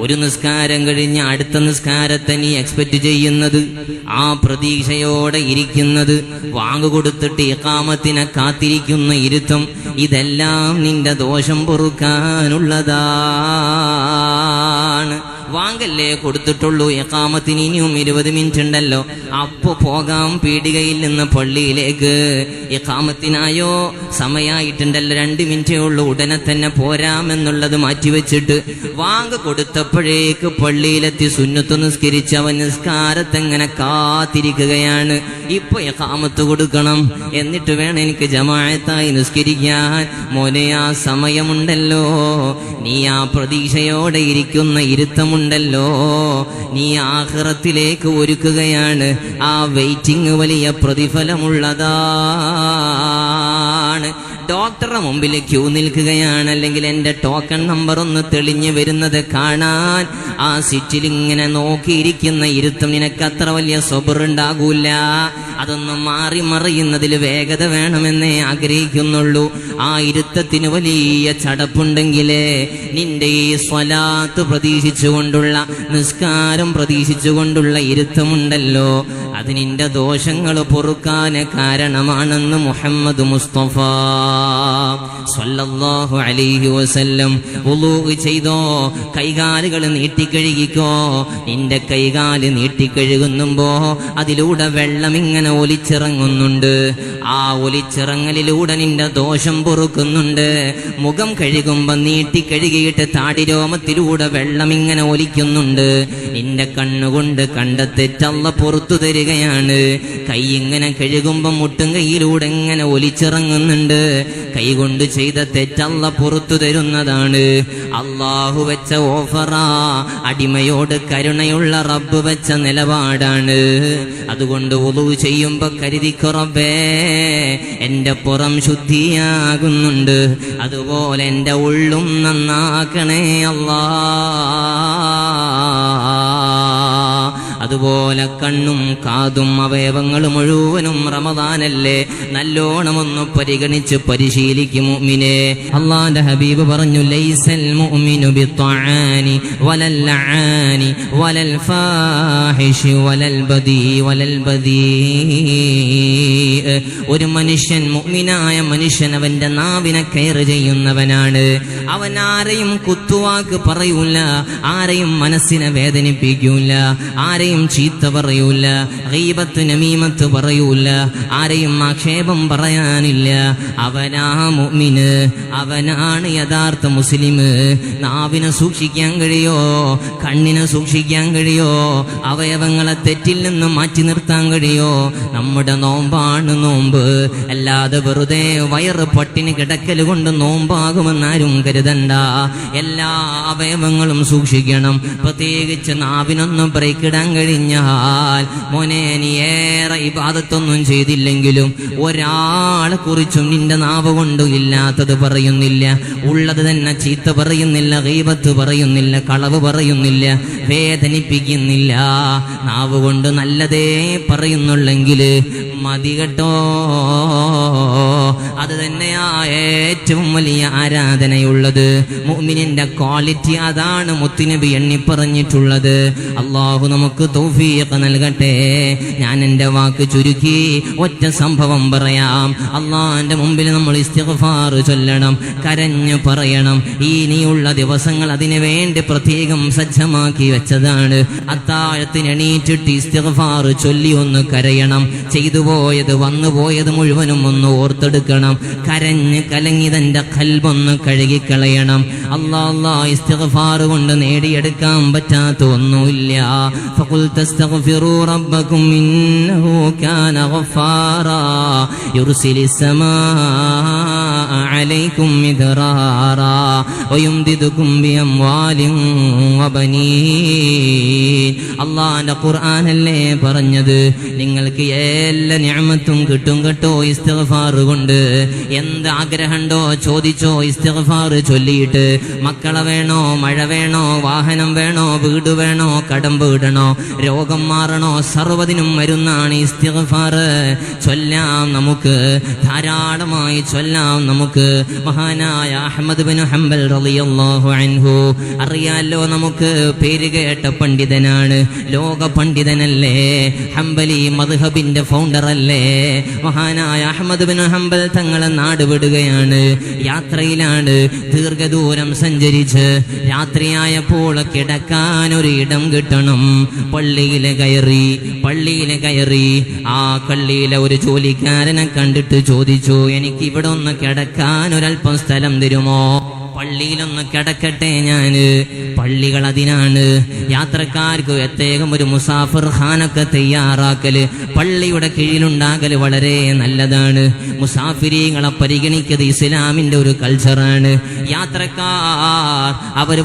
ഒരു നിസ്കാരം കഴിഞ്ഞ് അടുത്ത നിസ്കാരത്തെ നീ എക്സ്പെക്ട് ചെയ്യുന്നത്, ആ പ്രതീക്ഷയോടെ ഇരിക്കുന്നത്, വാങ്ങു കൊടുത്തിട്ട് ഇഖാമത്തിനെ കാത്തിരിക്കുന്ന ഇരുത്തം, ഇതെല്ലാം നിന്റെ ദോഷം പൊറുക്കാനുള്ളതാണ്. വാങ്കല്ലേ കൊടുത്തിട്ടുള്ളൂ, ഇഖാമത്തിന് ഇനിയും 20 മിനിറ്റ് ഉണ്ടല്ലോ, അപ്പോ പോകാം പീടികയിൽ നിന്ന് പള്ളിയിലേക്ക്. ഇഖാമത്തിനായോ സമയമായിട്ടുണ്ടല്ലോ, 2 മിനിറ്റേ ഉള്ളൂ, ഉടനെ തന്നെ പോരാമെന്നുള്ളത് മാറ്റിവെച്ചിട്ട് വാങ്ക് കൊടുത്തപ്പോഴേക്ക് പള്ളിയിലെത്തി സുന്നത്ത് നിസ്കരിച്ച് അവൻ നിസ്കാരത്തെങ്ങനെ കാത്തിരിക്കുകയാണ്. ഇപ്പൊ ഇഖാമത്ത് കൊടുക്കണം, എന്നിട്ട് വേണം എനിക്ക് ജമാഅത്തായി നിസ്കരിക്കാൻ. മോനെ, ആ സമയമുണ്ടല്ലോ, നീ ആ പ്രതീക്ഷയോടെ ഇരിക്കുന്ന ഇരുത്തമുണ്ടല്ലോ, നീ ആഖിറത്തിലേക്ക് ഒരുക്കുകയാണ്. ആ വെയിറ്റിംഗ് വലിയ പ്രതിഫലമുള്ളതാണ്. ഡോക്ടറുടെ മുമ്പിൽ ക്യൂ നിൽക്കുകയാണ്, അല്ലെങ്കിൽ എൻ്റെ ടോക്കൺ നമ്പർ ഒന്ന് തെളിഞ്ഞു വരുന്നത് കാണാൻ ആ സീറ്റിൽ ഇങ്ങനെ നോക്കിയിരിക്കുന്ന ഇരുത്തം നിനക്ക് അത്ര വലിയ സബറുണ്ടാകൂല. അതൊന്നും മാറി മറിയുന്നതിൽ വേഗത വേണമെന്നേ ആഗ്രഹിക്കുന്നുള്ളൂ. ആ ഇരുത്തത്തിന് വലിയ ചടപ്പുണ്ടെങ്കിലേ നിന്റെ ഈ സ്വലാത്ത് പ്രതീക്ഷിച്ചുകൊണ്ടുള്ള, നിസ്കാരം പ്രതീക്ഷിച്ചുകൊണ്ടുള്ള ഇരുത്തമുണ്ടല്ലോ, അത് നിന്റെ ദോഷങ്ങൾ പൊറുക്കാൻ കാരണമാണെന്ന് മുഹമ്മദ് മുസ്തഫ സ്വല്ലല്ലാഹു അലൈഹി വസല്ലം. വുളൂ ചെയ്തോ, കൈകാലുകൾ നീട്ടിക്കഴുകിക്കോ. നിന്റെ കൈകാല് നീട്ടിക്കഴുകുന്നുമ്പോ അതിലൂടെ വെള്ളം ഇങ്ങനെ ഒലിച്ചിറങ്ങുന്നുണ്ട്. ആ ഒലിച്ചിറങ്ങലിലൂടെ നിന്റെ ദോഷം പൊറുക്കുന്നുണ്ട്. മുഖം കഴുകുമ്പോ നീട്ടിക്കഴുകിയിട്ട് താടിരോമത്തിലൂടെ വെള്ളം ഇങ്ങനെ ഒലിക്കുന്നുണ്ട്. നിന്റെ കണ്ണുകൊണ്ട് കണ്ട തെറ്റല്ല പുറത്തു തരികയാണ്. കൈ ഇങ്ങനെ കഴുകുമ്പോ മുട്ടും കൈയിലൂടെ ഇങ്ങനെ ഒലിച്ചിറങ്ങുന്നുണ്ട്. കൈകൊണ്ട് ചെയ്ത തെറ്റല്ല പുറത്തു തരുന്നതാണ്. അള്ളാഹു വെച്ച ഓഫറാ, അടിമയോട് കരുണയുള്ള റബ്ബ് വെച്ച നിലപാടാണ്. അതുകൊണ്ട് വുളൂ ചെയ്യുമ്പോ കരുതിക്കോ, റബ്ബേ എന്റെ പുറം ശുദ്ധിയാകുന്നുണ്ട്, അതുപോലെ എന്റെ ഉള്ളും നന്നാക്കണേ അല്ലാ. അതുപോലെ കണ്ണും കാതും അവയവങ്ങൾ മുഴുവനും റമദാനല്ലേ, നല്ലോണമൊന്ന് പരിഗണിച്ച് പരിശീലിക്കും മുഅ്മിനേ. അല്ലാഹുവിന്റെ ഹബീബ് പറഞ്ഞു, ലൈസൽ മുഅ്മിനു ബിത്ത്ആനി വലൽ ലആനി വലൽ ഫാഹിഷി വലൽ ബദീ വലൽ ബദീ. ഒരു മനുഷ്യൻ, മുഅ്മിനായ മനുഷ്യൻ, അവന്റെ നാവിനെ കെയർ ചെയ്യുന്നവനാണ്. അവൻ ആരെയും കുത്തുവാക്ക് പറയൂല, ആരെയും മനസ്സിനെ വേദനിപ്പിക്കൂല, ആരെയും ചീത്ത പറയൂല, ഗീബത്ത് നമീമത്ത് പറയൂല, ആരെയും ആക്ഷേപം പറയാനില്ല. അവനാ മുഅ്മിന്, അവനാണ് യഥാർത്ഥ മുസ്ലിം. നാവിനെ സൂക്ഷിക്കാൻ കഴിയോ, കണ്ണിനെ സൂക്ഷിക്കാൻ കഴിയോ, അവയവങ്ങളെ തെറ്റിൽ നിന്ന് മാറ്റി നിർത്താൻ കഴിയോ? നമ്മുടെ നോമ്പാണ് നോമ്പ്, അല്ലാതെ വെറുതെ വയറ് പട്ടിണി കിടക്കൽ കൊണ്ട് നോമ്പാകുമെന്നാരും കരുതണ്ട. എല്ലാ അവയവങ്ങളും സൂക്ഷിക്കണം. പ്രത്യേകിച്ച് നാവിനൊന്ന് ബ്രേക്ക് ഇടാൻ കഴിഞ്ഞാൽ, മോനെ നീ ഏറെ ഇബാദത്തൊന്നും ചെയ്തില്ലെങ്കിലും ഒരാളെ കുറിച്ചും നിന്റെ നാവ് കൊണ്ട് ഇല്ലാത്തത് പറയുന്നില്ല, ഉള്ളത് തന്നെ ചീത്ത പറയുന്നില്ല, ഗീബത്ത് പറയുന്നില്ല, കളവ് പറയുന്നില്ല, വേദനിപ്പിക്കുന്നില്ല. നാവ് കൊണ്ട് നല്ലതേ പറയുന്നുള്ളെങ്കിൽ മതി കേട്ടോ. അത് തന്നെയാ ഏറ്റവും വലിയ ആരാധനയുള്ളത്. മുഅ്മിനിന്റെ ക്വാളിറ്റി അതാണ് മുത്തുനബി എണ്ണി പറഞ്ഞിട്ടുള്ളത്. അള്ളാഹു നമുക്ക് തൗഫീഖ് നൽകട്ടെ. ഞാൻ എൻ്റെ വാക്ക് ചുരുക്കി ഒറ്റ സംഭവം പറയാം. അള്ളാഹിന്റെ മുമ്പിൽ നമ്മൾ ഇസ്തിഗ്ഫാർ ചൊല്ലണം, കരഞ്ഞു പറയണം. ഇനിയുള്ള ദിവസങ്ങൾ അതിനു വേണ്ടി പ്രത്യേകം സജ്ജമാക്കി വെച്ചതാണ്. അത്താഴത്തിന് എണീറ്റിട്ട് ഇസ്തിഗ്ഫാർ ചൊല്ലി ഒന്ന് കരയണം. ചെയ്തു പോയത് വന്നുപോയത് മുഴുവനും ഒന്ന് ഓർത്തെടുക്കണം. കരഞ്ഞ് കലങ്ങി തന്റെ ഖൽബൊന്ന് കഴുകിക്കളയണം. അല്ലാഹ് ഇസ്തിഗ്ഫാർ കൊണ്ട് നേടിയെടുക്കാൻ പറ്റാത്ത ഒന്നുമില്ല. ഫഖുൽ തസ്തഗ്ഫിറൂ റബ്ബക്കും ഇന്നഹു കാന ഗഫാറാ യുർസിലിസ് സമാഅ അലൈക്കും മിദ്റാറാ വയുംദിദുകും ബിഅംവാലിൻ വബനീൻ. അള്ളാന്റെ ഖുർആനല്ലേ പറഞ്ഞത്, നിങ്ങൾക്ക് എല്ലാ നിഅമത്തും കിട്ടും കേട്ടോ ഇസ്തിഗ്ഫാർ കൊണ്ട്. എന്ത് ആഗ്രഹമുണ്ടോ ചോദിച്ചോ ഇസ്തിഗ്ഫാർ ചൊല്ലിയിട്ട്. മക്കളെ വേണോ, മഴ വേണോ, വാഹനം വേണോ, വീട് വേണോ, കടം വീടണോ, രോഗം മാറണോ, സർവ്വതിനും മരുന്നാണ് ഇസ്തിഗ്ഫാർ. ചൊല്ലാം, നമുക്ക് ധാരാളമായി ചൊല്ലാം. നമുക്ക് മഹാനായ അഹ്മദ് ബിൻ ഹംബൽ റളിയല്ലാഹു അൻഹു അറിയാലോ, നമുക്ക് പേര് കേട്ട പണ്ഡിതനാണ്, ലോക പണ്ഡിതനല്ലേ, ഹംബലി മദ്ഹബിന്റെ ഫൗണ്ടർ അല്ലേ. മഹാനായ അഹ്മദ് ബിൻ ഹംബൽ തങ്ങളെ നാട് വിടുകയാണ്, യാത്രയിലാണ്, ദീർഘദൂരം സഞ്ചരിച്ച് രാത്രിയായപ്പോൾ കിടക്കാൻ ഒരു ഇടം കിട്ടണം. പള്ളിയിൽ കയറി ആ പള്ളിയിലെ ഒരു ജോലിക്കാരനെ കണ്ടിട്ട് ചോദിച്ചു, എനിക്ക് ഇവിടെ ഒന്ന് കിടക്കാൻ ഒരല്പം സ്ഥലം തരുമോ? പള്ളിയിലൊന്ന് കിടക്കട്ടെ ഞാന്. പള്ളികൾ അതിനാണ്. യാത്രക്കാർക്ക് പ്രത്യേകം ഒരു മുസാഫിർ ഖാനൊക്കെ തയ്യാറാക്കല്, പള്ളിയുടെ കീഴിലുണ്ടാകല് വളരെ നല്ലതാണ്. മുസാഫിരീങ്ങളെ പരിഗണിക്കത് ഇസ്ലാമിന്റെ ഒരു കൾച്ചറാണ്. യാത്രക്കാർ അവർ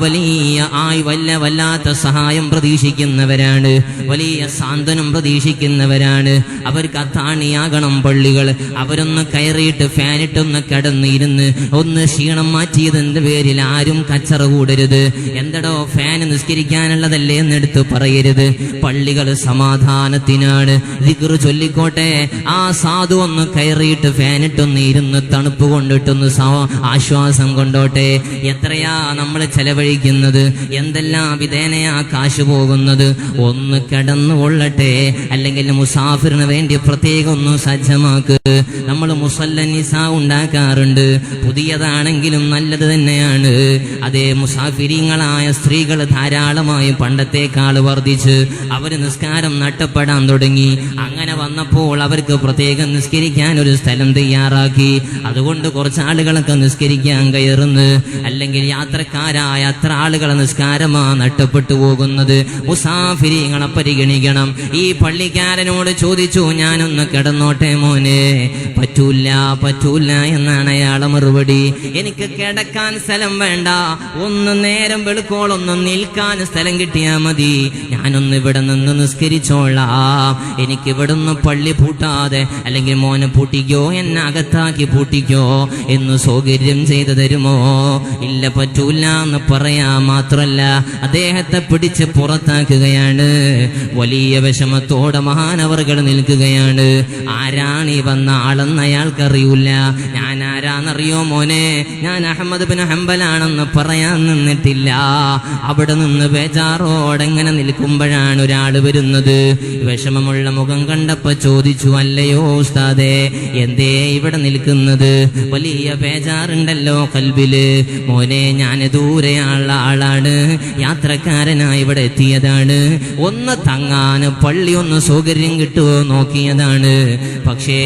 വല്ലാത്ത സഹായം പ്രതീക്ഷിക്കുന്നവരാണ്, വലിയ സാന്ത്വനം പ്രതീക്ഷിക്കുന്നവരാണ്. അവർക്ക് അത്താണിയാകണം പള്ളികൾ. അവരൊന്ന് കയറിയിട്ട് ഫാനിട്ടൊന്ന് കിടന്നിരുന്ന് ഒന്ന് ക്ഷീണം മാറ്റിയതിന്റെ പേരിൽ ആരും കച്ചറ കൂടരുത്. എന്തടോ ഫാൻ നിസ്കരിക്കാനുള്ളതല്ലേ എന്നെടുത്ത് പറയരുത്. പള്ളികൾ സമാധാനത്തിനാണ്. ദിക്ർ ചൊല്ലിക്കോട്ടെ. ആ സാധു ഒന്ന് കയറിയിട്ട് ഫാനിട്ടൊന്ന് ഇരുന്ന് തണുപ്പ് കൊണ്ടിട്ടൊന്ന് ആശ്വാസം കൊണ്ടോട്ടെ. എത്രയാ നമ്മൾ ചെലവഴിക്കുന്നത്, എന്തെല്ലാം വിധേനയാ കാശ് പോകുന്നത്. ഒന്ന് കിടന്നു കൊള്ളട്ടെ. അല്ലെങ്കിൽ മുസാഫിറിന് വേണ്ടി പ്രത്യേകം ഒന്ന് സജ്ജമാക്ക്. നമ്മൾ മുസല്ല നിസാ ഉണ്ടാക്കാറുണ്ട്, പുതിയതാണെങ്കിലും നല്ലത് തന്നെയാണ്. അതേ മുസാഫിരീങ്ങളായ സ്ത്രീകൾ ധാരാളമായി പണ്ടത്തേക്കാൾ വർദ്ധിച്ച് അവർ നിസ്കാരം നഷ്ടപ്പെടാൻ തുടങ്ങി. അങ്ങനെ വന്നപ്പോൾ അവർക്ക് പ്രത്യേകം നിസ്കരിക്കാൻ ഒരു സ്ഥലം തയ്യാറാക്കി. അതുകൊണ്ട് കുറച്ച് ആളുകളൊക്കെ നിസ്കരിക്കാൻ കയറുന്നു. അല്ലെങ്കിൽ യാത്രക്കാരായ അത്ര ആളുകളെ നിസ്കാരമാ നഷ്ടപ്പെട്ടു പോകുന്നത്. മുസാഫിരീങ്ങളെ പരിഗണിക്കണം. ഈ പള്ളിക്കാരനോട് ചോദിച്ചു, ഞാനൊന്ന് കിടന്നോട്ടെ മോനെ. പറ്റൂല എന്നാണ് അയാളെ മറുപടി. എനിക്ക് കിടക്കാൻ സ്ഥലം വേണ്ട, ഒന്ന് നേരം വെളുക്കോളൊന്ന് നിൽക്കാൻ സ്ഥലം കിട്ടിയാ മതി. ഞാനൊന്ന് ഇവിടെ നിന്ന് നിസ്കരിച്ചോളാം. എനിക്ക് ഇവിടെ നിന്ന് പള്ളി പൂട്ടാതെ, അല്ലെങ്കിൽ മോനെ പൂട്ടിക്കോ, എന്നെ അകത്താക്കി പൂട്ടിക്കോ എന്ന് സൗകര്യം ചെയ്തു തരുമോ? ഇല്ല, പറ്റൂല എന്ന് പറയാ മാത്രല്ല അദ്ദേഹത്തെ പിടിച്ച് പുറത്താക്കുകയാണ്. വലിയ വിഷമത്തോടെ മഹാനവറുകൾ നിൽക്കുകയാണ്. ആരാണ് ഈ വന്ന ആളെന്ന് അയാൾക്കറിയില്ല. ഞാൻ ആരാന്നറിയോ മോനെ? ഞാൻ അഹ്മദ് ബിൻ ഹംബലാണെന്ന് പറയാൻ നിന്നിട്ടില്ല. അവിടെ നിന്ന് ബേജാറോടെങ്ങനെ നിൽക്കുമ്പോഴാണ് ഒരാൾ വരുന്നത്. വിഷമമുള്ള മുഖം കണ്ടപ്പോ ചോദിച്ചു, അല്ലയോ ഉസ്താദേ, എന്തേ ഇവിടെ നിൽക്കുന്നത്? വലിയ ബേജാറുണ്ടല്ലോ കൽബില്. മോനെ, ഞാൻ ദൂരെയുള്ള ആളാണ്, യാത്രക്കാരനായി ഇവിടെ എത്തിയതാണ്. ഒന്ന് തങ്ങാൻ പള്ളി ഒന്ന് സൗകര്യം കിട്ടുമോ നോക്കിയതാണ്. പക്ഷേ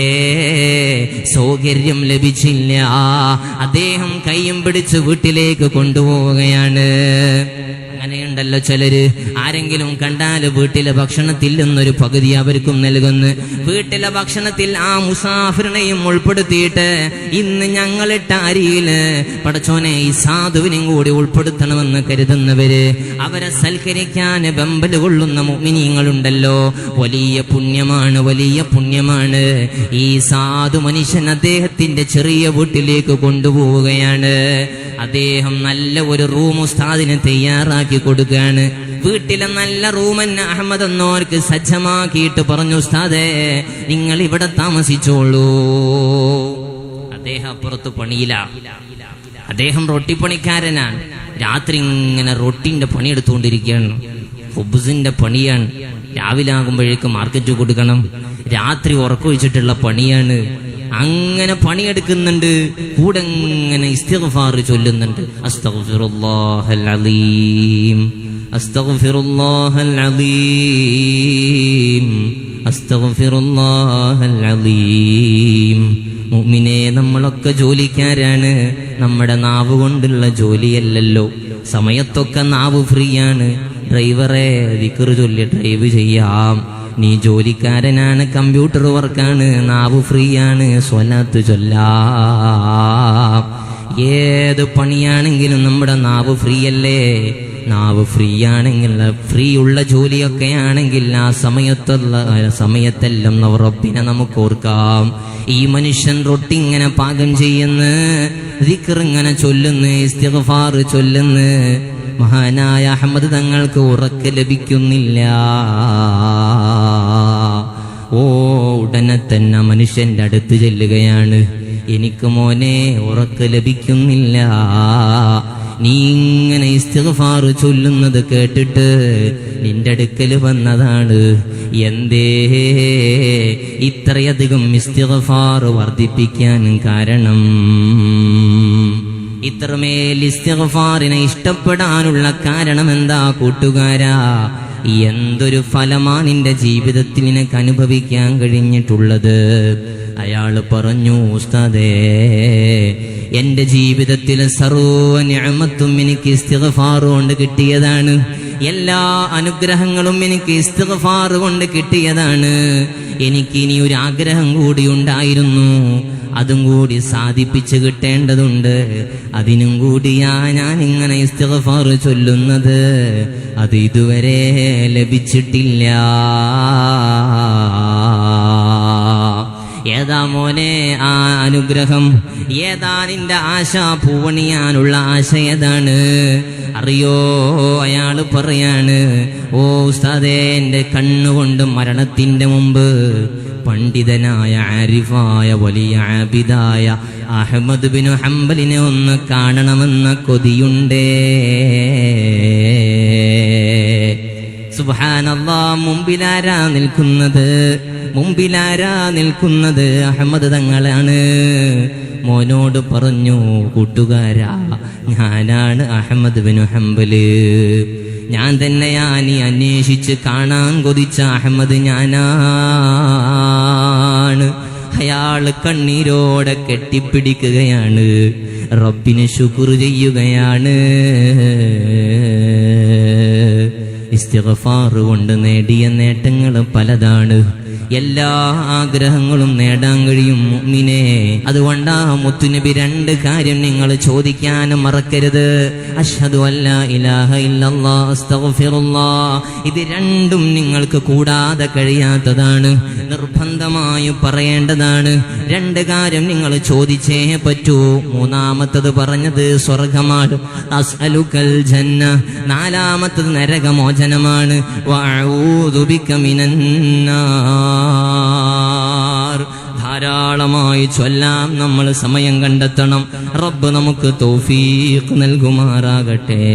സൗകര്യം ലഭിച്ചില്ല. അദ്ദേഹം കയ്യും പിടിച്ച് വീട്ടിലേക്ക് കൊണ്ടുപോവുകയാണ്. അങ്ങനെയുണ്ടല്ലോ ചിലര്, ആരെങ്കിലും കണ്ടാല് വീട്ടിലെ ഭക്ഷണത്തിൽ നിന്നൊരു പകുതി അവർക്കും നൽകുന്നു. വീട്ടിലെ ഭക്ഷണത്തിൽ ആ മുസാഫിറിനെയും ഉൾപ്പെടുത്തിയിട്ട് ഇന്ന് ഞങ്ങളിട്ട അരിയില് പടച്ചോനെ ഈ സാധുവിനും കൂടി ഉൾപ്പെടുത്തണമെന്ന് കരുതുന്നവര്, അവരെ സൽക്കരിക്കാൻ വെമ്പല് കൊള്ളുന്ന മുഅ്മിനീങ്ങളുണ്ടല്ലോ. വലിയ പുണ്യമാണ്. ഈ സാധു മനുഷ്യൻ അദ്ദേഹത്തിന്റെ ചെറിയ വീട്ടിലേക്ക് കൊണ്ടുപോവുകയാണ്. അദ്ദേഹം നല്ല ഒരു റൂം ഉസ്താദിന് തയ്യാറാക്കി കൊടുക്കുകയാണ്. വീട്ടിലെ നല്ല റൂമെന്ന് അഹമ്മദ് എന്നോർക്ക് സജ്ജമാക്കിയിട്ട് പറഞ്ഞു, ഉസ്താദേ നിങ്ങൾ ഇവിടെ താമസിച്ചോളൂ. അദ്ദേഹം അപ്പുറത്ത് പണിയില്ല. അദ്ദേഹം റൊട്ടിപ്പണിക്കാരനാണ്. രാത്രി ഇങ്ങനെ റൊട്ടിന്റെ പണിയെടുത്തുകൊണ്ടിരിക്കുകയാണ്. ഹുബ്സിന്റെ പണിയാണ്. രാവിലെ ആകുമ്പോഴേക്ക് മാർക്കറ്റ് കൊടുക്കണം. രാത്രി ഉറക്കൊഴിച്ചിട്ടുള്ള പണിയാണ്. അങ്ങനെ പണിയെടുക്കുന്നുണ്ട്, കൂടെ ഇങ്ങനെ ഇസ്തിഗ്ഫാർ ചൊല്ലുന്നുണ്ട്. അസ്തഗ്ഫിറുല്ലാഹൽ അലീം, അസ്തഗ്ഫിറുല്ലാഹൽ അലീം, അസ്തഗ്ഫിറുല്ലാഹൽ അലീം. മുഅ്മിനേ, നമ്മളൊക്കെ ജോലിക്കാരാണ്. നമ്മുടെ നാവ് കൊണ്ടുള്ള ജോലിയല്ലല്ലോ. സമയത്തൊക്കെ നാവ് ഫ്രീ ആണ്. ഡ്രൈവറെ ദിക്ർ ചൊല്ലി ഡ്രൈവ് ചെയ്യാം. നീ ജോലിക്കാരനാണ്, കമ്പ്യൂട്ടർ വർക്കാണ്, നാവ് ഫ്രീ ആണ്, സ്വലാത്ത് ചൊല്ലാം. ഏത് പണിയാണെങ്കിലും നമ്മുടെ നാവ് ഫ്രീ അല്ലേ? നാവ് ഫ്രീ ആണെങ്കിൽ, ഫ്രീ ഉള്ള ജോലിയൊക്കെ ആണെങ്കിൽ ആ സമയത്തെല്ലാം റബ്ബിനെ നമുക്ക് ഓർക്കാം. ഈ മനുഷ്യൻ റൊട്ടി ഇങ്ങനെ പാകം ചെയ്യുന്നു, ദിക്ർ ഇങ്ങനെ ചൊല്ലുന്നു, ഇസ്തിഗ്ഫാർ ചൊല്ലുന്നു. മഹാനായ അഹ്മദ് തങ്ങൾക്ക് ഉറക്ക് ലഭിക്കുന്നില്ല. ഉടനെ തന്നെ മനുഷ്യന്റെ അടുത്ത് ചെല്ലുകയാണ്. എനിക്ക് മോനെ ഉറക്ക് ലഭിക്കുന്നില്ല, നീ ഇങ്ങനെ ഇസ്തിഗ്ഫാർ ചൊല്ലുന്നത് കേട്ടിട്ട് നിന്റെ അടുക്കൽ വന്നതാണ്. എന്തേ ഇത്രയധികം ഇസ്തിഗ്ഫാർ വർദ്ധിപ്പിക്കാൻ കാരണം? ഇത്രമേൽ ഇസ്തിഗ്ഫാറിനെ ഇഷ്ടപ്പെടാനുള്ള കാരണം എന്താ കൂട്ടുകാരാ? എന്തൊരു ഫലമാണ് നിന്റെ ജീവിതത്തിൽ നിനക്ക് അനുഭവിക്കാൻ കഴിഞ്ഞിട്ടുള്ളത്? അയാൾ പറഞ്ഞു, ഉസ്താദേ, എന്റെ ജീവിതത്തിൽ സർവ്വ നിഅമത്തും എനിക്ക് ഇസ്തിഗ്ഫാർ കൊണ്ട് കിട്ടിയതാണ്. എല്ലാ അനുഗ്രഹങ്ങളും എനിക്ക് ഇസ്തിഗ്ഫാർ കൊണ്ട് കിട്ടിയതാണ്. എനിക്ക് ഇനി ഒരു ആഗ്രഹം കൂടി ഉണ്ടായിരുന്നു, അതും കൂടി സാധിപ്പിച്ചു കിട്ടേണ്ടതുണ്ട്. അതിനും കൂടിയാ ഞാൻ ഇങ്ങനെ ഇസ്തിഗ്ഫാർ ചൊല്ലുന്നത്. അത് ഇതുവരെ ലഭിച്ചിട്ടില്ല. ഏതാ മോനെ ആ അനുഗ്രഹം? ഏതാ നിന്റെ ആശ പൂവണിയാനുള്ള ആശ ഏതാണ് അറിയോ? അയാള് പറയാണ്, ഓ ഉസ്താദേ, എന്റെ കണ്ണുകൊണ്ട് മരണത്തിന്റെ മുമ്പ് പണ്ഡിതനായ ആരിഫായ വലിയ ആബിദായ അഹ്മദ് ബിൻ ഹംബലിനെ ഒന്ന് കാണണമെന്ന കൊതിയുണ്ടേ. സുബ്ഹാനല്ലാഹ്, മുമ്പിലാരാ നിൽക്കുന്നത്? മുമ്പിലാരാ നിൽക്കുന്നത്? അഹ്മദ് തങ്ങളാണ്. മോനോട് പറഞ്ഞു, കൂട്ടുകാരാ, ഞാനാണ് അഹ്മദ് ബിൻ ഹംബല്. ഞാൻ തന്നെയാ നീ അന്വേഷിച്ച് കാണാൻ കൊതിച്ച അഹ്മദ് ഞാനാണ്. അയാള് കണ്ണീരോടെ കെട്ടിപ്പിടിക്കുകയാണ്, റബ്ബിന് ശുക്ർ ചെയ്യുകയാണ്. ഇസ്തിഗ്ഫാർ കൊണ്ട് നേടിയ നേട്ടങ്ങൾ പലതാണ്. എല്ലാ ആഗ്രഹങ്ങളും നേടാൻ കഴിയും മുഅ്മിനേ. അതുകൊണ്ടാ മുത്തുനബി രണ്ട് കാര്യം നിങ്ങൾ ചോദിക്കാൻ മറക്കരുത്. അഷ്ഹദു അല്ലാ ഇലാഹ ഇല്ലല്ലാഹ് അസ്തഗ്ഫിറുല്ലാഹ്. ഇത് രണ്ടും നിങ്ങൾക്ക് കൂടാതെ കഴിയാത്തതാണ്, നിർബന്ധമായും പറയേണ്ടതാണ്. രണ്ട് കാര്യം നിങ്ങൾ ചോദിച്ചേ പറ്റൂ. മൂന്നാമത്തത് പറഞ്ഞത് സ്വർഗമാണ്, അസ്അലുകൽ ജന്ന. നാലാമത്തത് നരകമോചനമാണ്, വഅഊദു ബിക മിനന്നാർ. ധാരാളമായി ചൊല്ലാം, നമ്മൾ സമയം കണ്ടെത്തണം. റബ്ബ് നമുക്ക് തൗഫീഖ് നൽകുമാറാകട്ടെ.